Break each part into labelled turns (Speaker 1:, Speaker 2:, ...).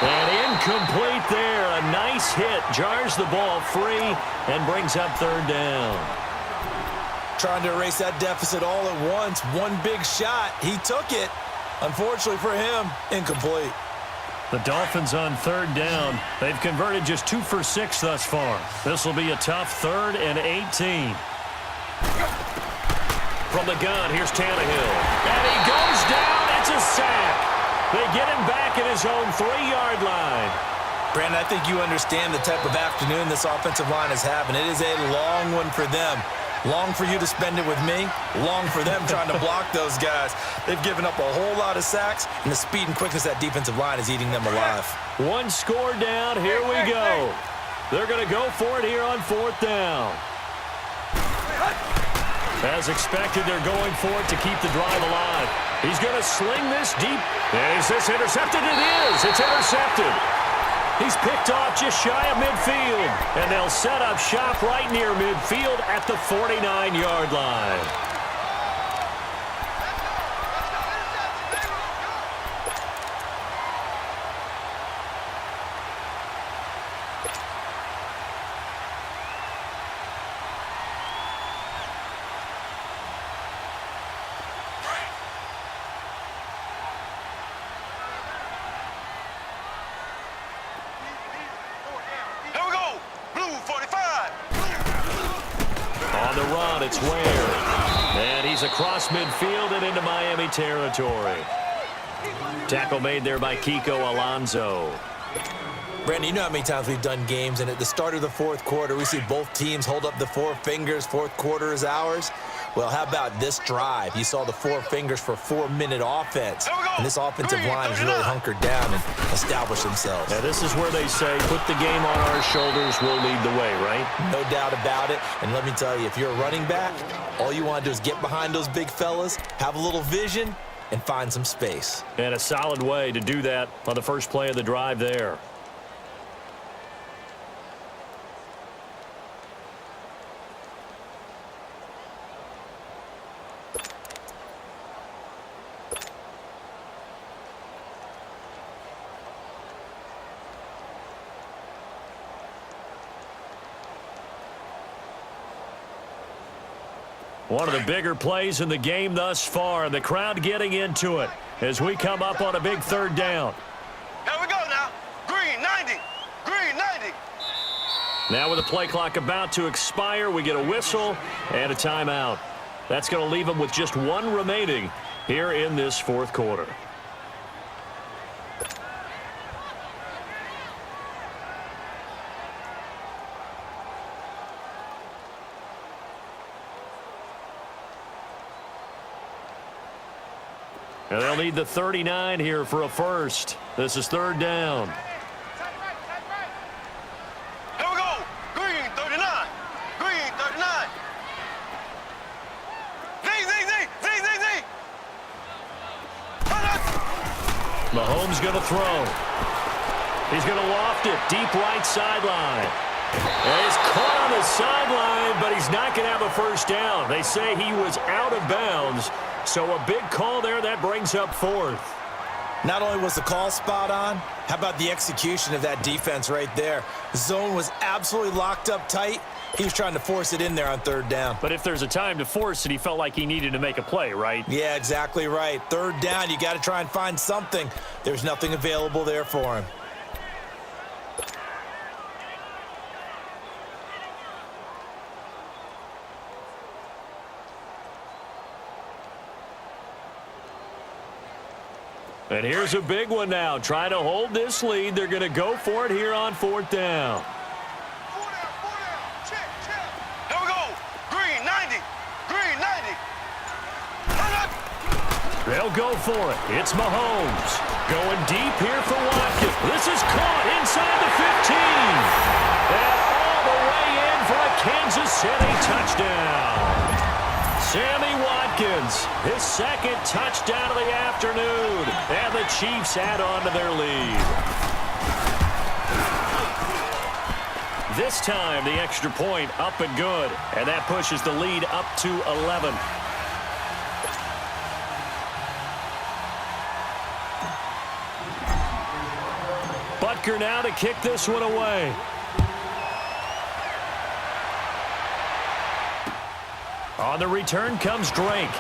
Speaker 1: And incomplete there. A nice hit. Jars the ball free and brings up third down.
Speaker 2: Trying to erase that deficit all at once. One big shot. He took it. Unfortunately for him, incomplete.
Speaker 1: The Dolphins on third down. They've converted just 2 for 6 thus far. This will be a tough 3rd and 18. From the gun, here's Tannehill. And he goes down. It's a sack. They get him back at his own 3-yard line.
Speaker 2: Brandon, I think you understand the type of afternoon this offensive line is having. It is a long one for them. Long for you to spend it with me. Long for them trying to block those guys. They've given up a whole lot of sacks, and the speed and quickness of that defensive line is eating them alive.
Speaker 1: One score down. Here we go. They're going to go for it here on 4th down. As expected, they're going for it to keep the drive alive. He's going to sling this deep. Is this intercepted? It is. It's intercepted. He's picked off just shy of midfield. And they'll set up shop right near midfield at the 49-yard line. It's Ware. And he's across midfield and into Miami territory. Tackle made there by Kiko Alonso.
Speaker 2: Brandon, you know how many times we've done games, and at the start of the 4th quarter, we see both teams hold up the 4 fingers. 4th quarter is ours. Well, how about this drive? You saw the 4 fingers for 4-minute offense. And this offensive line has really hunkered down and established themselves.
Speaker 1: Now, this is where they say, put the game on our shoulders, we'll lead the way, right?
Speaker 2: No doubt about it. And let me tell you, if you're a running back, all you want to do is get behind those big fellas, have a little vision, and find some space.
Speaker 1: And a solid way to do that on the first play of the drive there. One of the bigger plays in the game thus far. The crowd getting into it as we come up on a big 3rd down.
Speaker 3: Here we go now. Green 90. Green 90.
Speaker 1: Now with the play clock about to expire, we get a whistle and a timeout. That's going to leave them with just 1 remaining here in this 4th quarter. And they'll need the 39 here for a first. This is 3rd down.
Speaker 3: Here we go. Green 39. Green 39. Z.
Speaker 1: Mahomes going to throw. He's going to loft it deep right sideline. And he's caught on the sideline, but he's not going to have a first down. They say he was out of bounds. So a big call there. That brings up 4th.
Speaker 2: Not only was the call spot on, how about the execution of that defense right there? The zone was absolutely locked up tight. He was trying to force it in there on 3rd down.
Speaker 1: But if there's a time to force it, he felt like he needed to make a play, right?
Speaker 2: Yeah, exactly right. 3rd down, you got to try and find something. There's nothing available there for him.
Speaker 1: And here's a big one now. Trying to hold this lead. They're going to go for it here on 4th down.
Speaker 3: 4 down. Check. Here we go. Green 90. Green 90.
Speaker 1: They'll go for it. It's Mahomes. Going deep here for Watkins. This is caught inside the 15. And all the way in for a Kansas City touchdown. Sammy Watkins, his 2nd touchdown of the afternoon. And the Chiefs add on to their lead. This time, the extra point up and good. And that pushes the lead up to 11. Butker now to kick this one away. On the return comes Drake.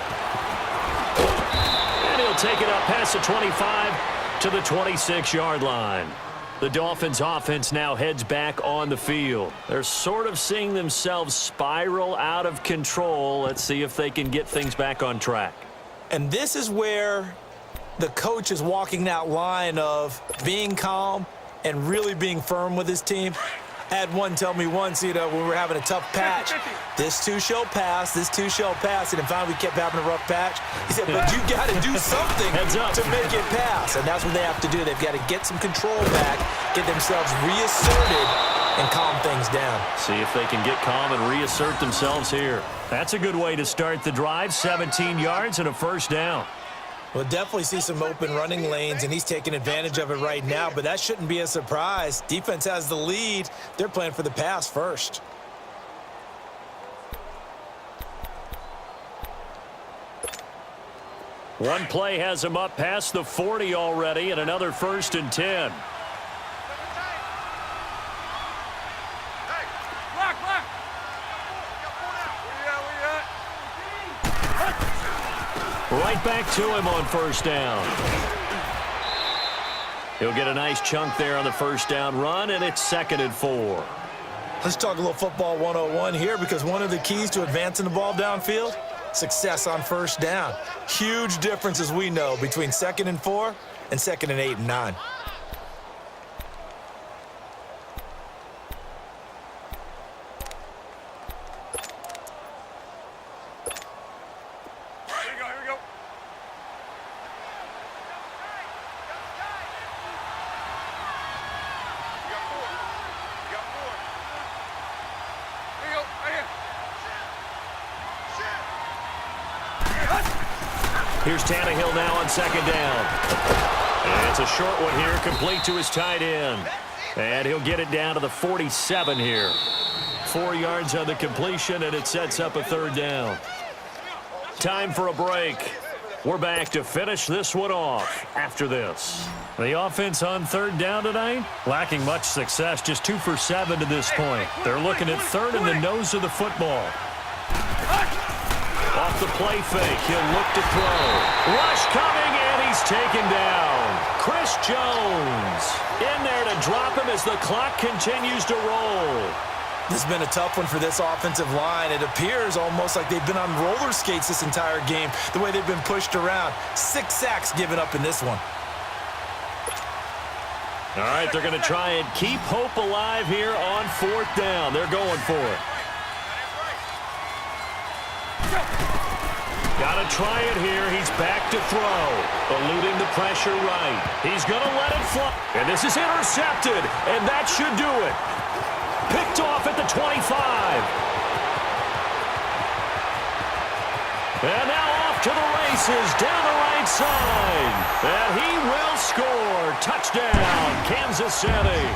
Speaker 1: And he'll take it up past the 25 to the 26-yard line. The Dolphins offense now heads back on the field. They're sort of seeing themselves spiral out of control. Let's see if they can get things back on track.
Speaker 2: And this is where the coach is walking that line of being calm and really being firm with his team. I had one tell me once, when we were having a tough patch, this too shall pass, this too shall pass, and then finally we kept having a rough patch. He said, but you got to do something to make it pass, and that's what they have to do. They've got to get some control back, get themselves reasserted, and calm things down.
Speaker 1: See if they can get calm and reassert themselves here. That's a good way to start the drive, 17 yards and a first down.
Speaker 2: We'll definitely see some open running lanes, and he's taking advantage of it right now, but that shouldn't be a surprise. Defense has the lead. They're playing for the pass first.
Speaker 1: One play has him up past the 40 already, and another 1st and 10. Right back to him on first down. He'll get a nice chunk there on the first down run, and it's 2nd and 4.
Speaker 2: Let's talk a little football 101 here, because one of the keys to advancing the ball downfield, success on first down. Huge difference, as we know, between 2nd and 4 and 2nd and 8 and 9.
Speaker 1: Here's Tannehill now on 2nd down. And it's a short one here, complete to his tight end. And he'll get it down to the 47 here. 4 yards on the completion, and it sets up a 3rd down. Time for a break. We're back to finish this one off after this. The offense on 3rd down tonight, lacking much success, just 2 for 7 to this point. They're looking at 3rd in the nose of the football. Off the play fake, he'll look to throw. Rush coming, and he's taken down. Chris Jones in there to drop him as the clock continues to roll.
Speaker 2: This has been a tough one for this offensive line. It appears almost like they've been on roller skates this entire game, the way they've been pushed around. 6 sacks given up in this one.
Speaker 1: All right, they're going to try and keep hope alive here on 4th down. They're going for it. Got to try it here. He's back to throw. Eluding the pressure right. He's going to let it fly. And this is intercepted. And that should do it. Picked off at the 25. And now off to the races down the right side. And he will score. Touchdown, Kansas City.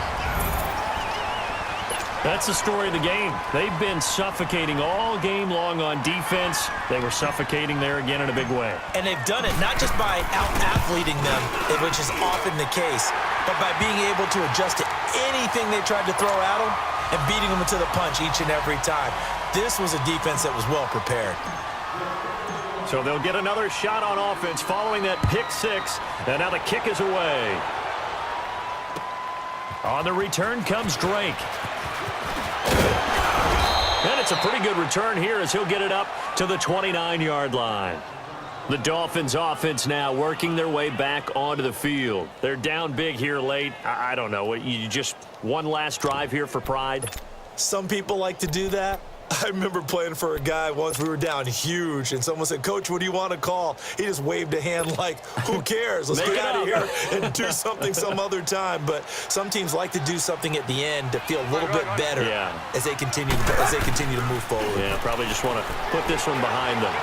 Speaker 1: That's the story of the game. They've been suffocating all game long on defense. They were suffocating there again in a big way.
Speaker 2: And they've done it not just by out-athleting them, which is often the case, but by being able to adjust to anything they tried to throw at them and beating them to the punch each and every time. This was a defense that was well prepared.
Speaker 1: So they'll get another shot on offense following that pick 6, and now the kick is away. On the return comes Drake. And it's a pretty good return here as he'll get it up to the 29-yard line. The Dolphins offense now working their way back onto the field. They're down big here late. I don't know. You just one last drive here for pride?
Speaker 2: Some people like to do that. I remember playing for a guy once. We were down huge, and someone said, "Coach, what do you want to call?" He just waved a hand like, who cares? Let's get out of here and do something some other time. But some teams like to do something at the end to feel a little bit better as they continue to move forward.
Speaker 1: Yeah, probably just want to put this one behind them.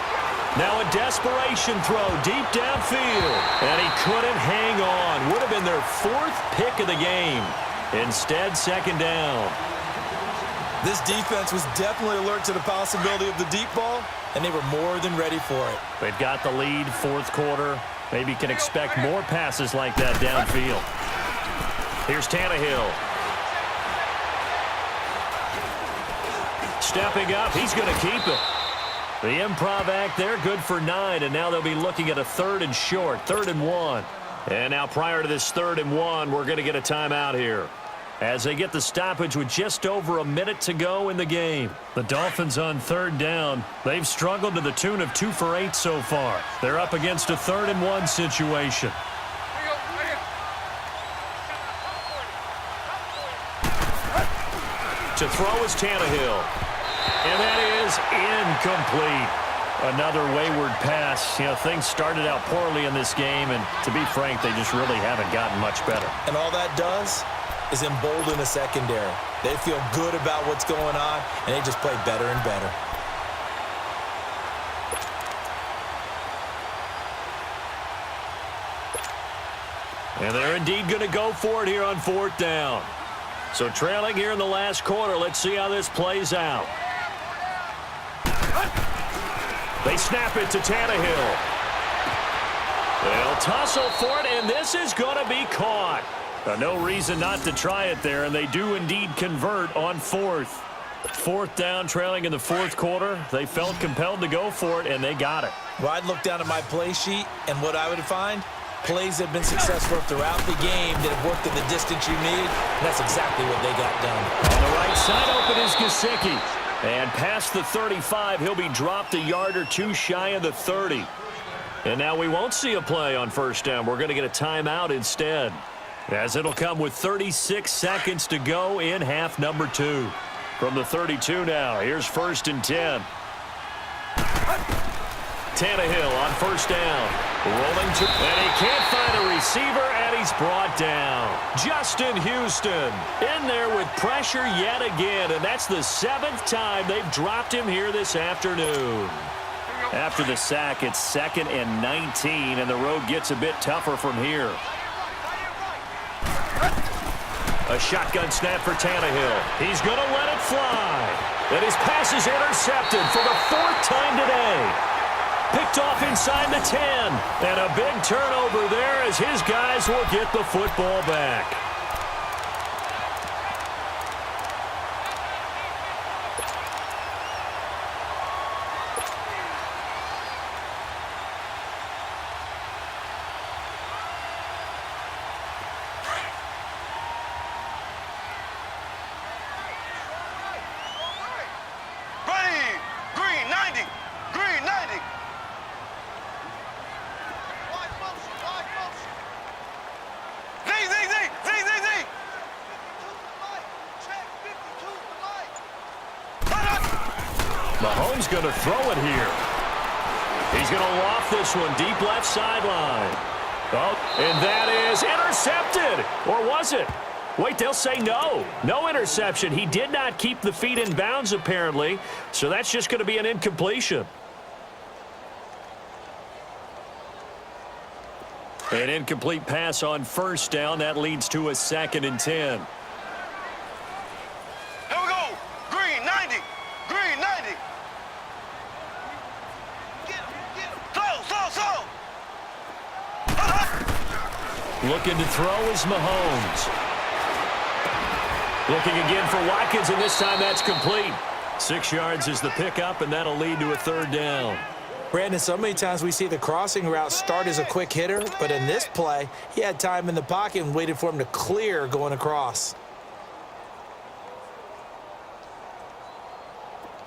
Speaker 1: Now a desperation throw deep downfield, and he couldn't hang on. Would have been their 4th pick of the game. Instead, 2nd down.
Speaker 2: This defense was definitely alert to the possibility of the deep ball, and they were more than ready for it.
Speaker 1: They've got the lead, 4th quarter. Maybe can expect more passes like that downfield. Here's Tannehill. Stepping up, he's going to keep it. The improv act there, good for 9, and now they'll be looking at a 3rd and short, 3rd and 1. And now prior to this 3rd and 1, we're going to get a timeout here as they get the stoppage with just over a minute to go in the game. The Dolphins on 3rd down. They've struggled to the tune of 2 for 8 so far. They're up against a 3rd and 1 situation. To throw is Tannehill. And that is incomplete. Another wayward pass. You know, things started out poorly in this game, and to be frank, they just really haven't gotten much better.
Speaker 2: And all that does is embolden the secondary. They feel good about what's going on, and they just play better and better.
Speaker 1: And they're indeed going to go for it here on 4th down. So trailing here in the last quarter, let's see how this plays out. They snap it to Tannehill. They'll tussle for it, and this is going to be caught. No reason not to try it there, and they do indeed convert on 4th. 4th down, trailing in the 4th quarter. They felt compelled to go for it, and they got it.
Speaker 2: Well, I'd look down at my play sheet, and what I would find, plays that have been successful throughout the game that have worked in the distance you need, and that's exactly what they got done.
Speaker 1: On the right side open is Gesicki. And past the 35, he'll be dropped a yard or 2 shy of the 30. And now we won't see a play on 1st down. We're going to get a timeout instead, as it'll come with 36 seconds to go in half number 2. From the 32 now, here's 1st and 10. Tannehill on 1st down. Rolling to, and he can't find a receiver, and he's brought down. Justin Houston in there with pressure yet again, and that's the 7th time they've dropped him here this afternoon. After the sack, it's 2nd and 19, and the road gets a bit tougher from here. A shotgun snap for Tannehill. He's going to let it fly. And his pass is intercepted for the 4th time today. Picked off inside the 10. And a big turnover there as his guys will get the football back.
Speaker 3: Green 90. Green 90.
Speaker 1: Mahomes going to throw it here. He's going to loft this one deep left sideline. Oh, and that is intercepted. Or was it? Wait, they'll say no. No interception. He did not keep the feet in bounds, apparently. So that's just going to be an incompletion. An incomplete pass on 1st down. That leads to a 2nd and 10.
Speaker 3: Here we go. Green 90. Green 90. Slow.
Speaker 1: Looking to throw is Mahomes. Looking again for Watkins, and this time that's complete. 6 yards is the pickup, and that'll lead to a 3rd down.
Speaker 2: Brandon, so many times we see the crossing route start as a quick hitter, but in this play, he had time in the pocket and waited for him to clear going across.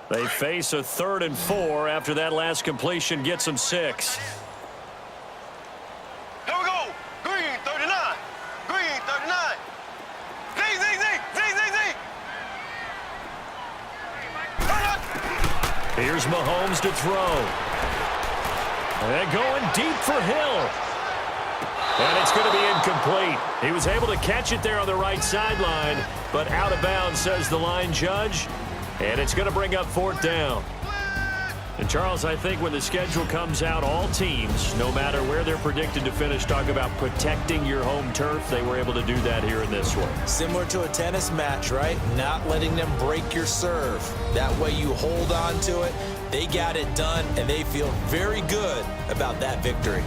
Speaker 1: They face a 3rd and 4 after that last completion gets them 6.
Speaker 3: Here we go. Green 39. Green 39. Z.
Speaker 1: Here's Mahomes to throw. And going deep for Hill. And it's going to be incomplete. He was able to catch it there on the right sideline, but out of bounds, says the line judge. And it's going to bring up 4th down. And, Charles, I think when the schedule comes out, all teams, no matter where they're predicted to finish, talk about protecting your home turf. They were able to do that here in this one.
Speaker 2: Similar to a tennis match, right? Not letting them break your serve. That way you hold on to it. They got it done, and they feel very good about that victory.